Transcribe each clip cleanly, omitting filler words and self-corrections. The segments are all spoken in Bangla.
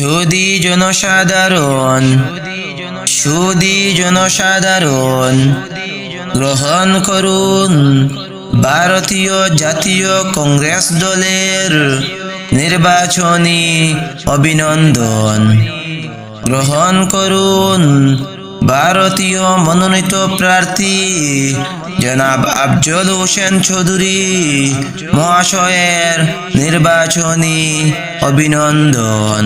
সুধী জনসাধারণ গ্রহণ করুন ভারতীয় জাতীয় কংগ্রেস দলের নির্বাচনী অভিনন্দন। গ্রহণ করুন ভারতীয় মনোনীত প্রার্থী জনাব আফজল হোসেন চৌধুরী মহাশয়ের নির্বাচনী অভিনন্দন।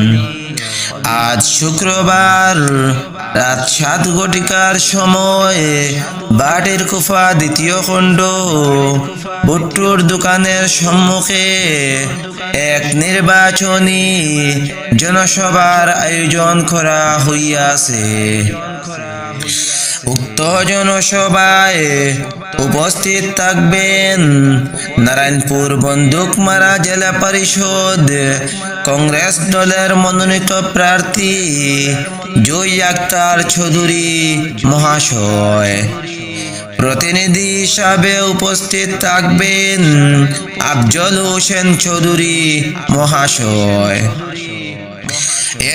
আজ শুক্রবার রাত 7 ঘটিকার সময় বাটেরকুফা দ্বিতীয় খণ্ড ভুট্টোর দোকানের সম্মুখে এক নির্বাচনী জনসভার আয়োজন করা হইয়াছে। উক্ত জনসভায় উপস্থিত থাকবেন নারায়ণপুর বন্দুকমারা জেলা পরিষদ কংগ্রেস দলের মনোনীত প্রার্থী জয় আক্তার চৌধুরী মহাশয়। প্রতিনিধি হিসাবে উপস্থিত থাকবেন আফজল হোসেন চৌধুরী মহাশয়।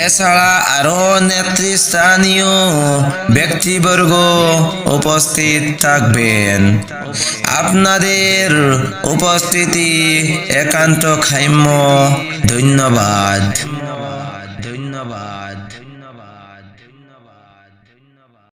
এছাড়া আরো নেতৃস্থানীয় ব্যক্তিবর্গ উপস্থিত থাকবেন। আপনাদের উপস্থিতি একান্ত কাম্য। ধন্যবাদ।